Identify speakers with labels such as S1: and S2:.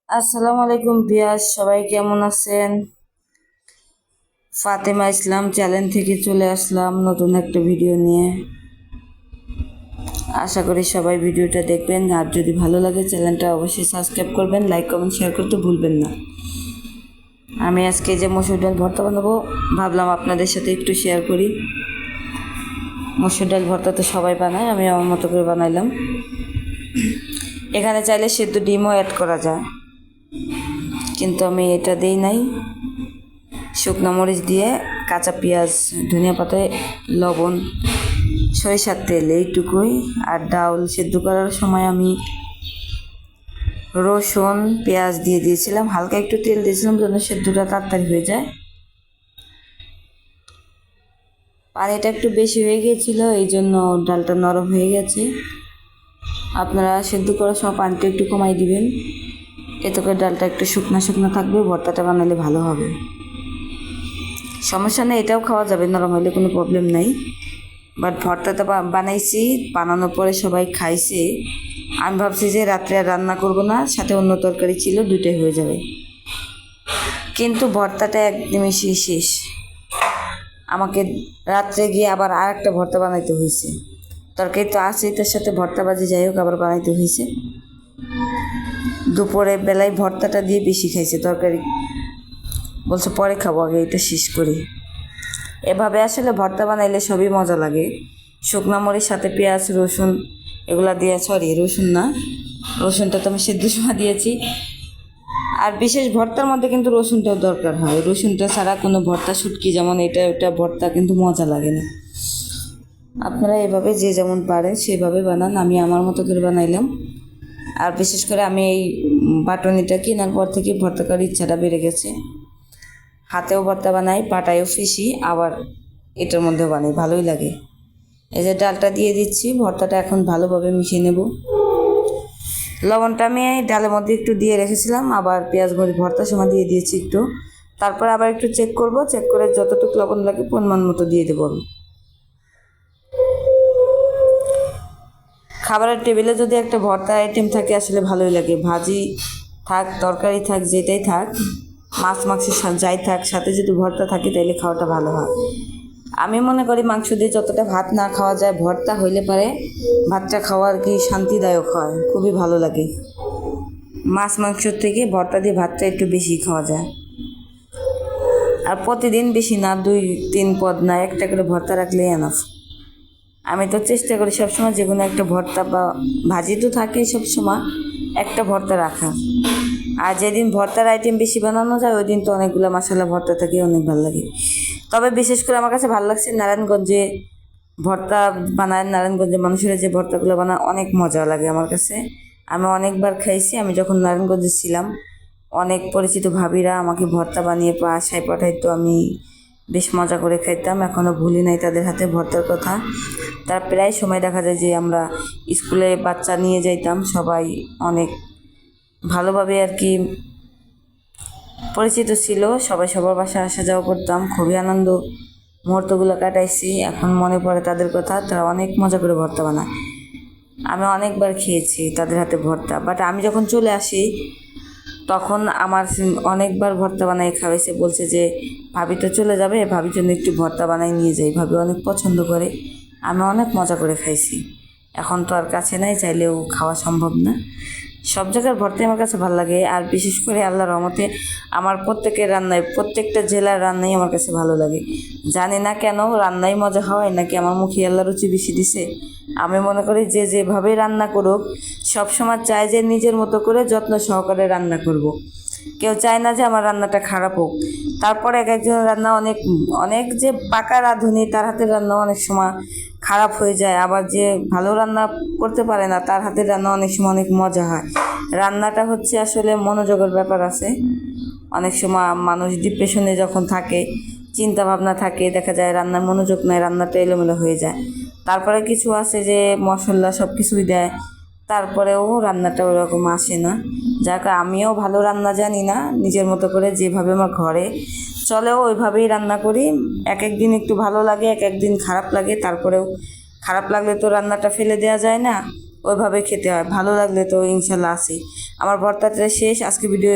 S1: আসসালামু আলাইকুম ভিউয়ার্স, সবাই কেমন আছেন? ফাতেমা ইসলাম চ্যানেল থেকে চলে আসলাম নতুন একটা ভিডিও নিয়ে। আশা করি সবাই ভিডিওটা দেখবেন, আর যদি ভালো লাগে চ্যানেলটা অবশ্যই সাবস্ক্রাইব করবেন, লাইক কমেন্ট শেয়ার করতে ভুলবেন না। আমি আজকে যে মসুর ডাল ভর্তা বানাবো ভাবলাম আপনাদের সাথে একটু শেয়ার করি। মসুর ডাল ভর্তা তো সবাই বানায়, আমি আমার মতো করে বানাইলাম। এখানে চাইলে সেদ্ধ ডিমও অ্যাড করা যায়, কিন্তু আমি এটা দিই নাই। শুকনো মরিচ দিয়ে, কাঁচা পেঁয়াজ, ধনিয়া পাতায়, লবণ, সরিষার তেল এইটুকুই। আর ডাউল সেদ্ধ করার সময় আমি রসুন পেঁয়াজ দিয়ে দিয়েছিলাম, হালকা একটু তেল দিয়েছিলাম যেন সেদ্ধটা তাড়াতাড়ি হয়ে যায়। পানিটা একটু বেশি হয়ে গিয়েছিল, এই জন্য ডালটা নরম হয়ে গেছে। আপনারা সেদ্ধ করার সময় পানিটা একটু কমাই দিবেন, এতে করে ডালটা একটু শুকনা শুকনো থাকবে, ভর্তাটা বানালে ভালো হবে। সমস্যা নেই, এটাও খাওয়া যাবে, নরম হলে কোনো প্রবলেম নাই। বাট ভর্তাটা বানাইছি, বানানোর পরে সবাই খাইছে। আমি ভাবছি যে রাত্রে আর রান্না করবো না, সাথে অন্য তরকারি ছিল, দুটোই হয়ে যাবে। কিন্তু ভর্তাটা একদমই শেষ। আমাকে রাত্রে গিয়ে আবার আর একটা ভর্তা বানাইতে হয়েছে। তরকারি তো আছেই, তার সাথে ভর্তা বাজি যাই হোক আবার বানাইতে হয়েছে। দুপুরে বেলায় ভর্তাটা দিয়ে বেশি খাইছে, তরকারি বলছে পরে খাবো, আগে এটা শেষ করি। এভাবে আসলে ভর্তা বানাইলে সবই মজা লাগে। শুকনো মরিচ সাথে পেঁয়াজ রসুন এগুলা দিয়ে, রসুন না, রসুনটা তো আমি সেদ্ধ সময় দিয়েছি। আর বিশেষ ভর্তার মধ্যে কিন্তু রসুনটাও দরকার হয়, রসুনটা ছাড়া কোনো ভর্তা শুটকি যেমন এটা ওটা ভর্তা কিন্তু মজা লাগে না। আপনারা এভাবে যে যেমন পারেন সেভাবে বানান, আমি আমার মতো করে বানাইলাম। আর বিশেষ করে আমি এই বাটনিটা কেনার পর থেকে ভর্তা করার ইচ্ছাটা বেড়ে গেছে। হাতেও ভর্তা বানাই, পাটায়ও ফিসি, আবার এটার মধ্যেও বানাই, ভালোই লাগে। এই যে ডালটা দিয়ে দিচ্ছি, ভর্তাটা এখন ভালোভাবে মিশিয়ে নেব। লবণটা আমি ডালের মধ্যে একটু দিয়ে রেখেছিলাম, আবার পেঁয়াজ মরিচ ভর্তার সময় দিয়ে দিয়েছি একটু। তারপর আবার একটু চেক করব, চেক করে যতটুকু লবণ লাগে পরিমাণ মতো দিয়ে দেবো। খাবারের টেবিলে যদি একটা ভর্তা আইটেম থাকে আসলে ভালোই লাগে। ভাজি থাক, তরকারি থাক, যেটাই থাক, মাছ মাংস যাই থাক, সাথে যদি ভর্তা থাকে তাহলে খাওয়াটা ভালো হয়। আমি মনে করি মাংস দিয়ে যতটা ভাত না খাওয়া যায়, ভর্তা হইলে পারে ভাতটা খাওয়ার কি শান্তিদায়ক হয়, খুবই ভালো লাগে। মাছ মাংসর থেকে ভর্তা দিয়ে ভাতটা একটু বেশি খাওয়া যায়। আর প্রতিদিন বেশি না, 2-3 পদ না, একটা করে ভর্তা রাখলেই এনাফ। আমি তো চেষ্টা করি সবসময় যে কোনো একটা ভর্তা বা ভাজি তো থাকেই সবসময়, একটা ভর্তা রাখা। আর যেদিন ভর্তার আইটেম বেশি বানানো যায় ওই দিন তো অনেকগুলো মশলা ভর্তা থাকে, অনেক ভালো লাগে। তবে বিশেষ করে আমার কাছে ভালো লাগছে নারায়ণগঞ্জে ভর্তা বানায়, নারায়ণগঞ্জের মানুষেরা যে ভর্তাগুলো বানায় অনেক মজা লাগে আমার কাছে। আমি অনেকবার খাইছি, আমি যখন নারায়ণগঞ্জে ছিলাম অনেক পরিচিত ভাবিরা আমাকে ভর্তা বানিয়ে বাসায় পাঠাইতো, আমি বেশ মজা করে খাইতাম, এখনও ভুলি নাই তাদের হাতে ভর্তার কথা। তার প্রায় সময় দেখা যায় যে আমরা স্কুলে বাচ্চা নিয়ে যাইতাম, সবাই অনেক ভালোভাবে আর কি পরিচিত ছিল, সবাই সবার বাসায় আসা যাওয়া করতাম, খুবই আনন্দ মুহূর্তগুলো কাটাইছি। এখন মনে পড়ে তাদের কথা, তারা অনেক মজা করে ভর্তা বানায়। আমি অনেকবার খেয়েছি তাদের হাতে ভর্তা, বাট আমি যখন চলে আসি তখন আমার অনেকবার ভর্তা বানাই খাওয়াইছে, বলছে যে ভাবি তো চলে যাবে, ভাবির জন্য একটু ভর্তা বানাই নিয়ে যাই, ভাবি অনেক পছন্দ করে। আমি অনেক মজা করে খাইছি। এখন তো আর কাছে নাই, চাইলেও খাওয়া সম্ভব না। সব জায়গার ভর্তাই আমার কাছে ভালো লাগে। আর বিশেষ করে আল্লাহর রহমতে আমার প্রত্যেকের রান্নায়, প্রত্যেকটা জেলার রান্নাই আমার কাছে ভালো লাগে। জানি না কেন রান্নাই মজা হয়, নাকি আমার মুখে আল্লাহ রুচি বেশি দিছে। আমি মনে করি যে যেভাবেই রান্না করুক সবসময় চাই যে নিজের মতো করে যত্ন সহকারে রান্না করব। কেউ চায় না যে আমার রান্নাটা খারাপ হোক। তারপরে এক একজনের রান্না অনেক অনেক যে পাকা রাঁধুনি তার হাতের রান্না অনেক সময় খারাপ হয়ে যায়, আবার যে ভালো রান্না করতে পারে না তার হাতের রান্না অনেক সময় অনেক মজা হয়। রান্নাটা হচ্ছে আসলে মনোযোগের ব্যাপার আছে। অনেক সময় মানুষ ডিপ্রেশনে যখন থাকে, চিন্তা ভাবনা থাকে, দেখা যায় রান্নার মনোযোগ নেয়, রান্নাটা এলোমেলো হয়ে যায়। তারপরে কিছু আছে যে মশলা সব কিছুই দেয়, তারপরেও রান্নাটা ওরকম আসে না। যাক, আমিও ভালো রান্না জানি না, নিজের মতো করে যেভাবে আমার ঘরে চলেও ওইভাবেই রান্না করি। এক এক দিন একটু ভালো লাগে, এক এক দিন খারাপ লাগে, তারপরেও খারাপ লাগলে তো রান্নাটা ফেলে দেওয়া যায় না, ওইভাবে খেতে হয়। ভালো লাগলে তো ইনশাল্লাহ আসি। আমার ভর্তাটা শেষ, আজকে ভিডিও